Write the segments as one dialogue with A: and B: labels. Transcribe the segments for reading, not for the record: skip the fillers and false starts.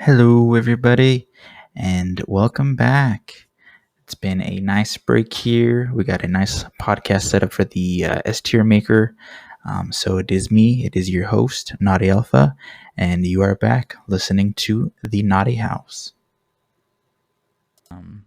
A: Hello, everybody, and welcome back. It's been a nice break here. We got a nice podcast set up for the S TierMaker. So it is me, it is your host, Naughty Alpha, and you are back listening to The Naughty House. Um,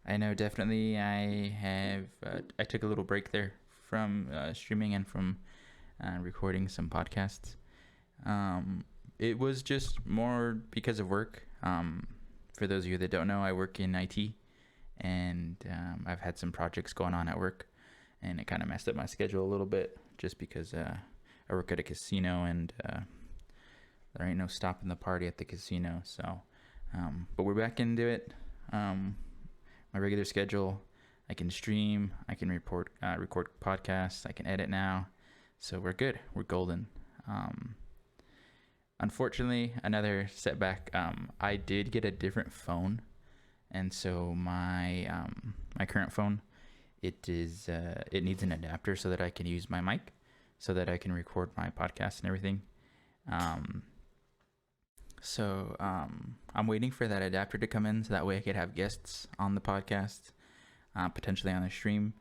A: I know definitely I took a little break there from streaming and from recording some podcasts. Um, it was just more because of work. For those of you that don't know, I work in IT, and I've had some projects going on at work, and it kind of messed up my schedule a little bit just because I work at a casino, and there ain't no stopping the party at the casino. So, but we're back into it. My regular schedule. I can stream. I can record podcasts. I can edit now. So we're good. We're golden. Unfortunately, another setback. I did get a different phone, and so my current phone, it needs an adapter so that I can use my mic, so that I can record my podcast and everything. Um, I'm waiting for that adapter to come in, so that way I could have guests on the podcast, potentially on the stream.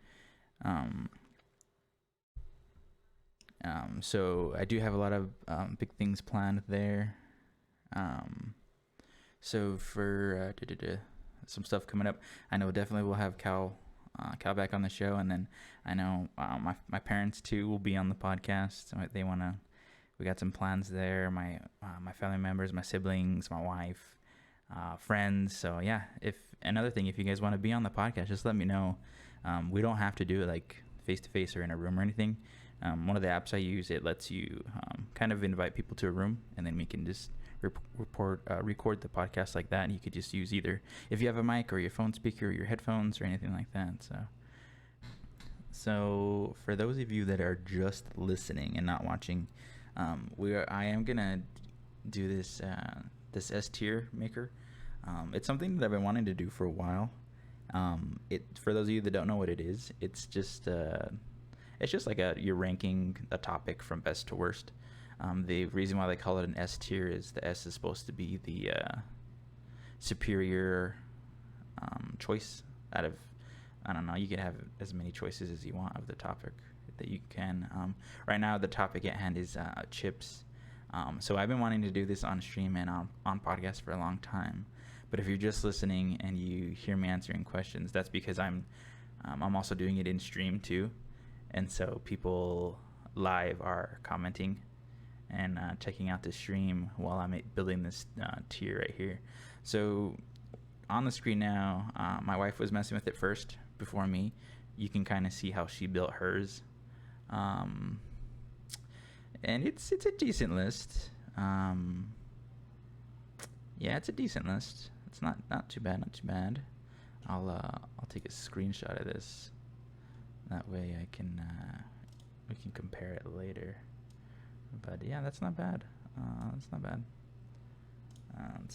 A: So I do have a lot of big things planned there. So for some stuff coming up, I know definitely we'll have Cal back on the show, and then I know my parents too will be on the podcast. So we got some plans there. My family members, my siblings, my wife, friends. So yeah, if you guys want to be on the podcast, just let me know. We don't have to do it like face to face or in a room or anything. One of the apps I use, it lets you kind of invite people to a room, and then we can just record the podcast like that. And you could just use either if you have a mic or your phone speaker or your headphones or anything like that. So for those of you that are just listening and not watching, I am gonna do this S TierMaker. It's something that I've been wanting to do for a while. For those of you that don't know what it is, it's just like you're ranking a topic from best to worst. The reason why they call it an S tier is the S is supposed to be the superior choice out of, I don't know, you can have as many choices as you want of the topic that you can. Right now, the topic at hand is chips. So I've been wanting to do this on stream and on podcast for a long time. But if you're just listening and you hear me answering questions, that's because I'm also doing it in stream too. And so people live are commenting and checking out the stream while I'm building this tier right here. So on the screen now, my wife was messing with it first before me. You can kind of see how she built hers. And it's a decent list. Yeah, it's a decent list. It's not too bad. I'll take a screenshot of this. That way we can compare it later. But yeah, that's not bad. Let's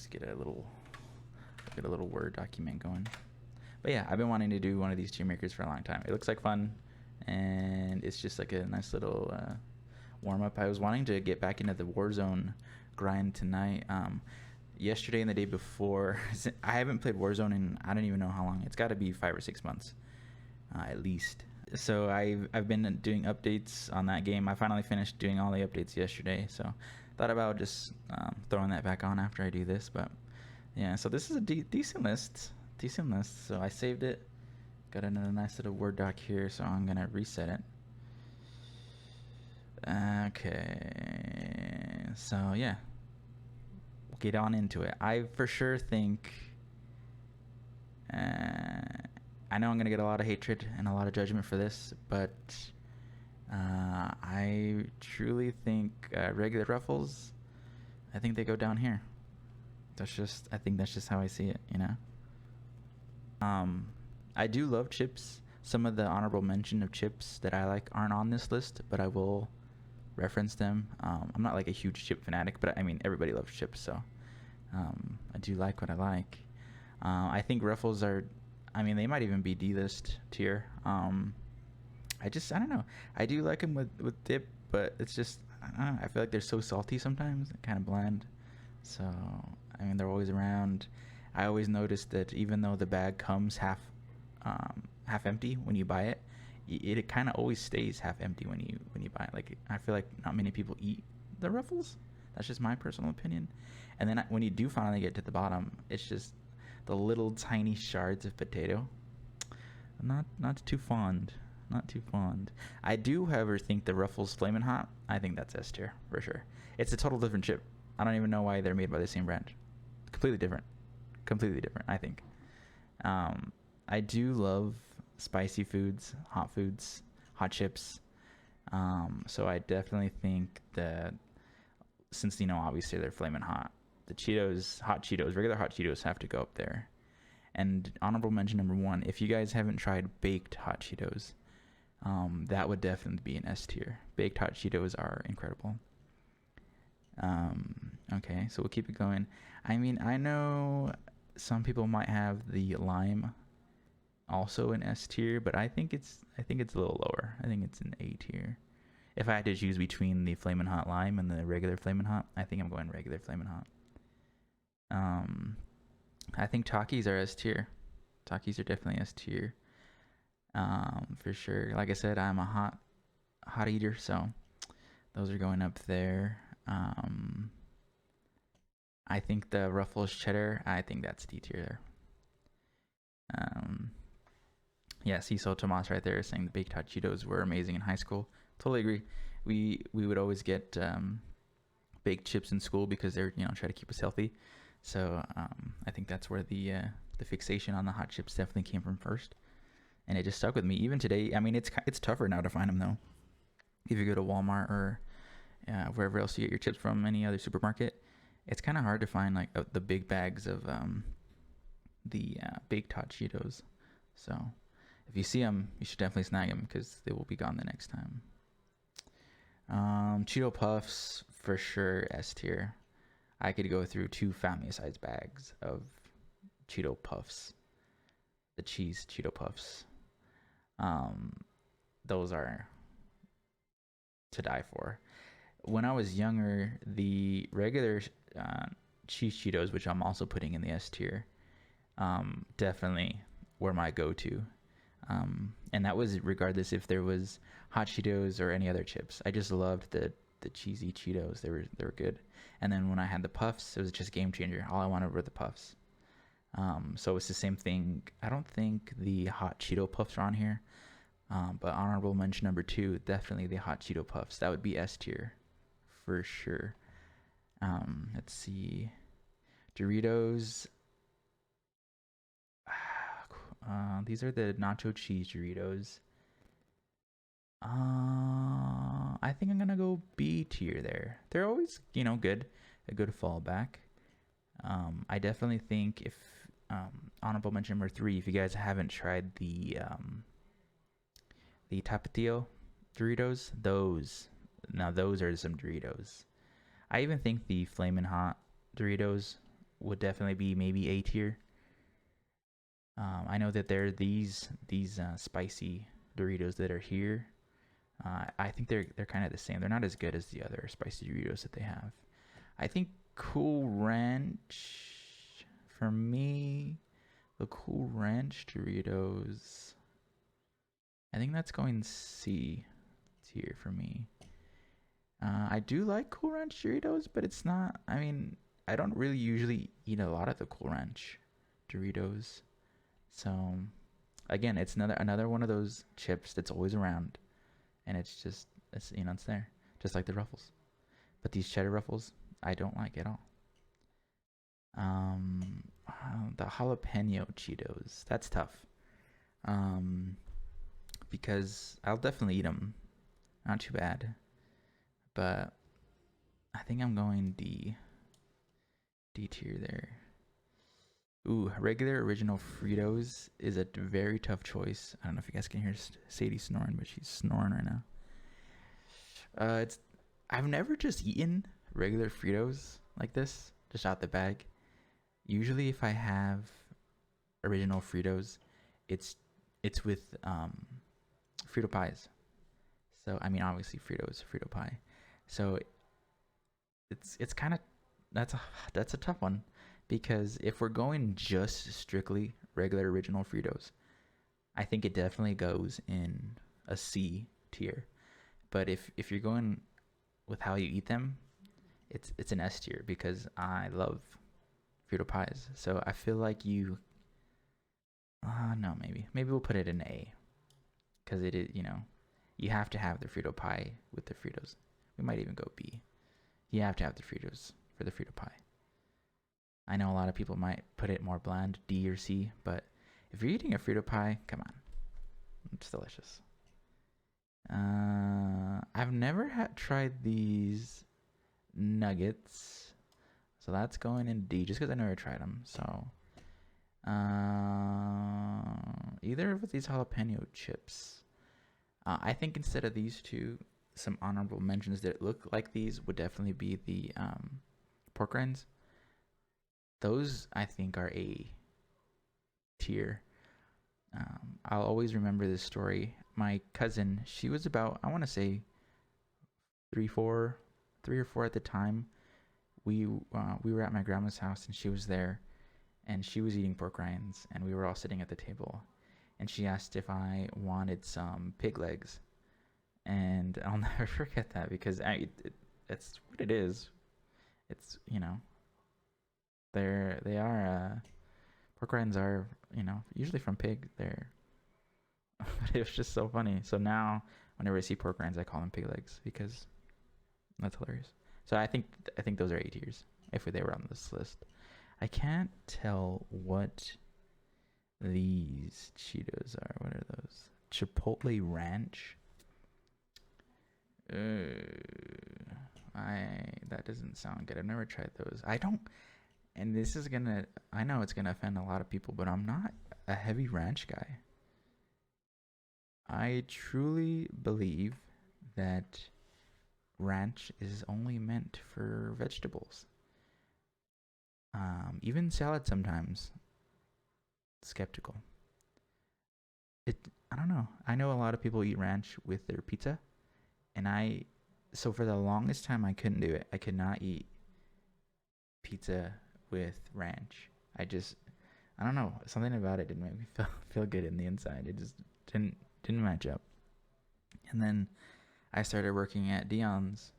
A: get a little Word document going. But yeah, I've been wanting to do one of these tier makers for a long time. It looks like fun, and it's just like a nice little warm up. I was wanting to get back into the Warzone grind tonight. Yesterday and the day before, I haven't played Warzone in I don't even know how long. It's got to be 5 or 6 months, at least. So I've been doing updates on that game. I finally finished doing all the updates yesterday, so thought about just throwing that back on after I do this. But yeah, so this is a decent list. So I saved it. Got another nice little Word doc here, so I'm gonna reset it. Okay, so yeah, we'll get on into it. I for sure think. I know I'm going to get a lot of hatred and a lot of judgment for this, but I truly think regular Ruffles, I think they go down here. I think that's just how I see it, you know? I do love chips. Some of the honorable mention of chips that I like aren't on this list, but I will reference them. I'm not like a huge chip fanatic, but I mean, everybody loves chips, so I do like what I like. I think Ruffles they might even be D-list tier. I don't know. I do like them with dip, but it's just, I don't know. I feel like they're so salty sometimes, kind of bland. So I mean, they're always around. I always notice that even though the bag comes half empty when you buy it, it kind of always stays half empty when you buy it. Like I feel like not many people eat the Ruffles. That's just my personal opinion. And then when you do finally get to the bottom, it's just the little tiny shards of potato. Not too fond. Not too fond. I do, however, think the Ruffles Flamin' Hot, I think that's S tier for sure. It's a total different chip. I don't even know why they're made by the same brand. Completely different. Completely different, I think. I do love spicy foods, hot chips. So I definitely think that since, obviously they're Flamin' Hot, the Cheetos, hot Cheetos, regular hot Cheetos have to go up there. And honorable mention number 1, if you guys haven't tried baked hot Cheetos, that would definitely be an S tier. Baked hot Cheetos are incredible. Okay, so we'll keep it going. I mean, I know some people might have the lime also an S tier, but I think it's a little lower. I think it's an A tier. If I had to choose between the Flamin' Hot Lime and the regular Flamin' Hot, I think I'm going regular Flamin' Hot. I think Takis are S tier. Takis are definitely S tier. For sure. Like I said, I'm a hot eater, so those are going up there. I think the Ruffles cheddar, I think that's D tier. Yeah, Cecil Tomas right there saying the baked hot Cheetos were amazing in high school. Totally agree. We would always get baked chips in school because they're try to keep us healthy. So I think that's where the fixation on the hot chips definitely came from first, and it just stuck with me even today. I mean, it's tougher now to find them though. If you go to Walmart or wherever else you get your chips from, any other supermarket, it's kind of hard to find like the big bags of the baked hot Cheetos. So if you see them, you should definitely snag them because they will be gone the next time. Cheeto Puffs for sure S tier. I could go through 2 family-sized bags of Cheeto Puffs, the cheese Cheeto Puffs. Those are to die for. When I was younger, the regular cheese Cheetos, which I'm also putting in the S tier, definitely were my go-to. And that was regardless if there was hot Cheetos or any other chips. I just loved the cheesy Cheetos. They were good. And then when I had the Puffs, it was just game changer. All I wanted were the Puffs. So it's the same thing. I don't think the hot Cheeto Puffs are on here. But honorable mention number 2, definitely the hot Cheeto Puffs. That would be S tier for sure. Let's see. Doritos. These are the nacho cheese Doritos. I think I'm gonna go B tier there. They're always, good, a good fallback. I definitely think if honorable mention number 3, if you guys haven't tried the Tapatio Doritos, those are some Doritos. I even think the Flamin' Hot Doritos would definitely be maybe A tier. I know that there are these spicy Doritos that are here. I think they're kind of the same. They're not as good as the other spicy Doritos that they have. I think Cool Ranch, for me, the Cool Ranch Doritos, I think that's going C tier for me. I do like Cool Ranch Doritos, but it's not, I don't really usually eat a lot of the Cool Ranch Doritos. So again, it's another one of those chips that's always around, and it's there, just like the Ruffles. But these cheddar Ruffles, I don't like at all. The jalapeno Cheetos, that's tough. Because I'll definitely eat them, not too bad. But I think I'm going D tier there. Ooh, regular original Fritos is a very tough choice. I don't know if you guys can hear Sadie snoring, but she's snoring right now. I've never just eaten regular Fritos like this, just out the bag. Usually, if I have original Fritos, it's with Frito pies. So obviously Fritos, Frito pie. So it's kind of that's a tough one. because if we're going just strictly regular original Fritos, I think it definitely goes in a C tier. But if you're going with how you eat them, it's an S tier because I love Frito pies. So I feel like you, no, maybe we'll put it in A because it is, you have to have the Frito pie with the Fritos. We might even go B. You have to have the Fritos for the Frito pie. I know a lot of people might put it more bland, D or C, but if you're eating a Frito pie, come on, it's delicious. I've never tried these nuggets, so that's going in D just because I never tried them. So either of these jalapeno chips. I think instead of these two, some honorable mentions that look like these would definitely be the pork rinds. Those I think are A tier. I'll always remember this story. My cousin, she was about, I want to say 3 or 4 at the time. We were at my grandma's house and she was there, and she was eating pork rinds, and we were all sitting at the table, and she asked if I wanted some pig legs, and I'll never forget that because it's what it is. It's they are pork rinds are usually from pig. But it was just so funny. So now whenever I see pork rinds, I call them pig legs because that's hilarious. So I think those are A tiers if they were on this list. I can't tell what these Cheetos are. What are those? Chipotle Ranch. That doesn't sound good. I've never tried those. I don't, and I know it's gonna offend a lot of people, but I'm not a heavy ranch guy. I truly believe that ranch is only meant for vegetables. Even salad sometimes. Skeptical. I don't know. I know a lot of people eat ranch with their pizza, and so for the longest time I couldn't do it. I could not eat pizza with ranch. I don't know. Something about it didn't make me feel good in the inside. It just didn't match up. And then I started working at Dion's,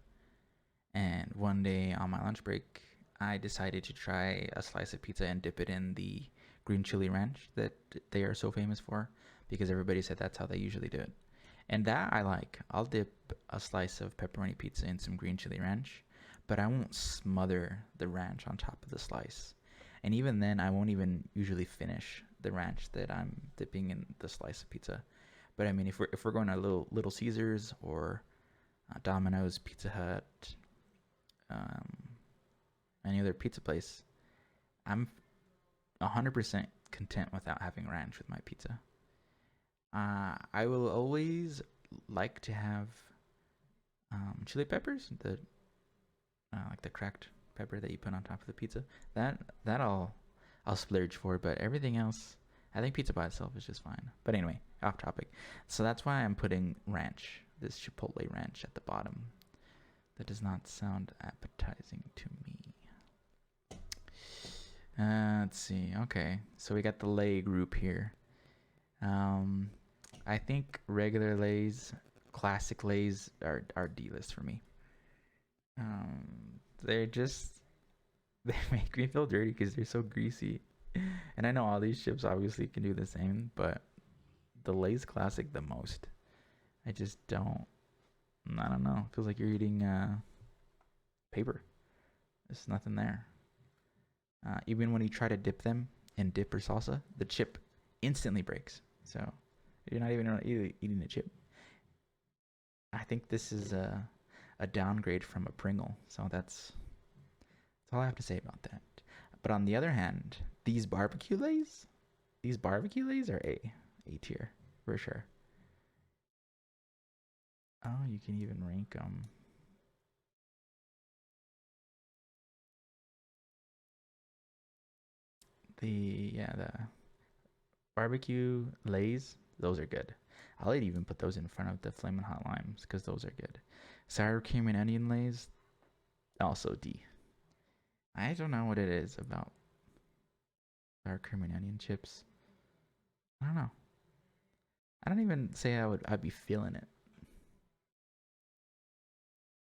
A: and one day on my lunch break, I decided to try a slice of pizza and dip it in the green chili ranch that they are so famous for, because everybody said that's how they usually do it. And that I like. I'll dip a slice of pepperoni pizza in some green chili ranch, but I won't smother the ranch on top of the slice. And even then, I won't even usually finish the ranch that I'm dipping in the slice of pizza. But I mean, if we're going to Little Caesars or Domino's, Pizza Hut, any other pizza place, I'm 100% content without having ranch with my pizza. I will always like to have chili peppers, like the cracked pepper that you put on top of the pizza. That I'll splurge for, but everything else, I think pizza by itself is just fine. But anyway, off topic. So that's why I'm putting ranch, this Chipotle ranch, at the bottom. That does not sound appetizing to me. Let's see. Okay, so we got the Lay group here. I think regular Lays, classic Lays are D list for me. They make me feel dirty because they're so greasy. And I know all these chips obviously can do the same, but the Lay's classic the most. I don't know. It feels like you're eating paper. There's nothing there. Even when you try to dip them in dip or salsa, the chip instantly breaks. So you're not even eating the chip. I think this is a downgrade from a Pringle. So that's all I have to say about that. But on the other hand, these barbecue lays are A tier for sure. Oh, you can even rank them. The barbecue lays, those are good. I'll even put those in front of the flamin' hot limes because those are good. Sour cream and onion lays, also D. I don't know what it is about Sour cream and onion chips. I don't know. I don't even say I'd be feeling it.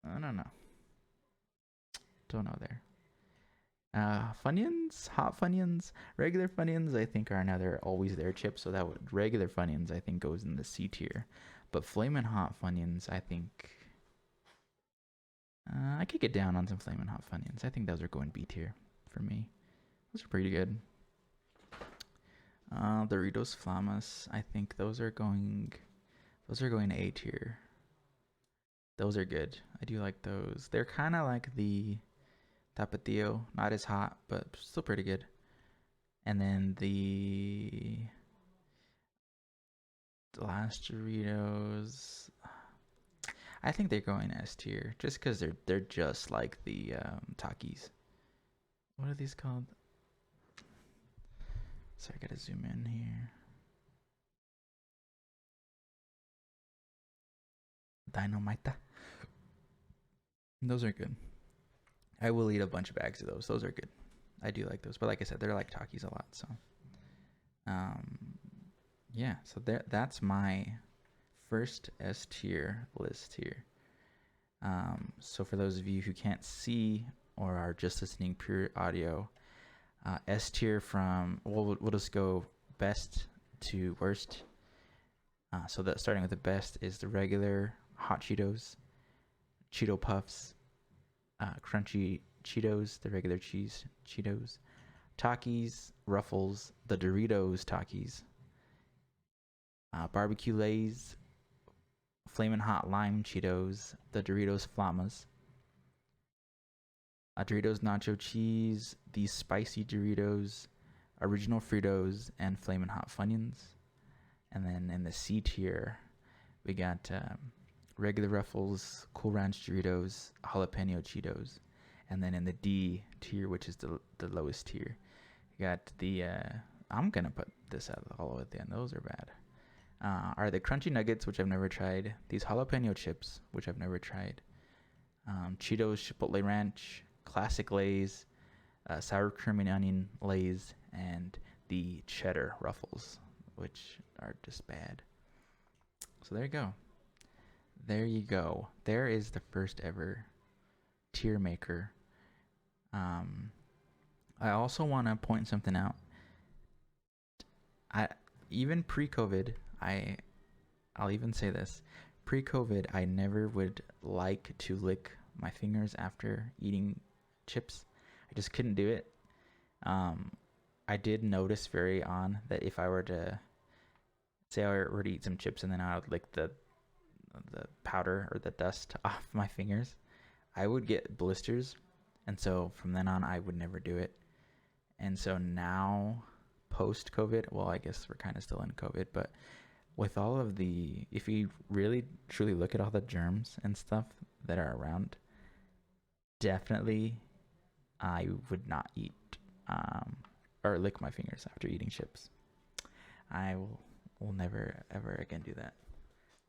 A: I don't know. Don't know there. Funyuns, hot Funyuns, regular Funyuns I think are another always there chip, so that would regular Funyuns I think goes in the C tier. But Flamin' Hot Funyuns I think I could get down on some Flamin' Hot Funyuns. I think those are going B tier for me. Those are pretty good. Doritos Flamas, I think those are going A tier. Those are good. I do like those. They're kind of like the Tapatio, not as hot, but still pretty good. And then the last Doritos, I think they're going S tier just because they're just like the Takis. What are these called? So I gotta zoom in here. Dynamite. Those are good. I will eat a bunch of bags of those. Those are good. I do like those, but like I said, they're like Takis a lot. So, yeah. So that's my first S tier list here. So for those of you who can't see or are just listening pure audio, S tier from we'll just go best to worst. So that starting with the best is the regular hot Cheetos, Cheeto Puffs, crunchy Cheetos, the regular cheese Cheetos, Takis, Ruffles, the Doritos Takis, barbecue Lay's, Flamin' Hot Lime Cheetos, the Doritos Flamas, Doritos Nacho Cheese, these spicy Doritos, original Fritos, and Flamin' Hot Funyuns. And then in the C tier, we got regular Ruffles, Cool Ranch Doritos, jalapeno Cheetos. And then in the D tier, which is the lowest tier, you got the, I'm going to put this out all at the end. Those are bad. Are the Crunchy Nuggets, which I've never tried. These jalapeno chips, which I've never tried. Cheetos Chipotle Ranch, Classic Lay's, Sour Cream and Onion Lay's, and the Cheddar Ruffles, which are just bad. So there you go. There you go. There is the first ever TierMaker. I also want to point something out. Even pre-COVID, I'll even say this. Pre-COVID, I never would like to lick my fingers after eating chips. I just couldn't do it. I did notice very on that if I were to say I were to eat some chips and then I would lick the powder or the dust off my fingers, I would get blisters. And so from then on, I would never do it. And so now, post-COVID, well, I guess we're kind of still in COVID, but with all of if you really truly look at all the germs and stuff that are around, definitely I would not eat or lick my fingers after eating chips. I will never ever again do that.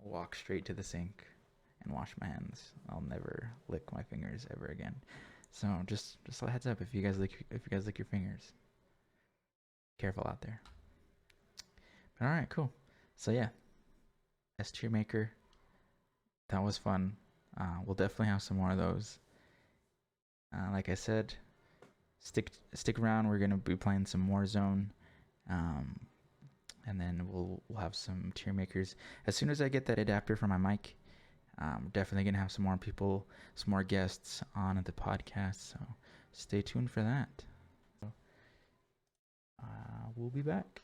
A: Walk straight to the sink and wash my hands. I'll never lick my fingers ever again. So just a heads up, if you guys lick your fingers, careful out there. But all right, cool. So yeah, S TierMaker. That was fun. We'll definitely have some more of those. Like I said, stick around. We're gonna be playing some Warzone, and then we'll have some TierMakers as soon as I get that adapter for my mic. Definitely gonna have some more people, some more guests on the podcast. So stay tuned for that. We'll be back.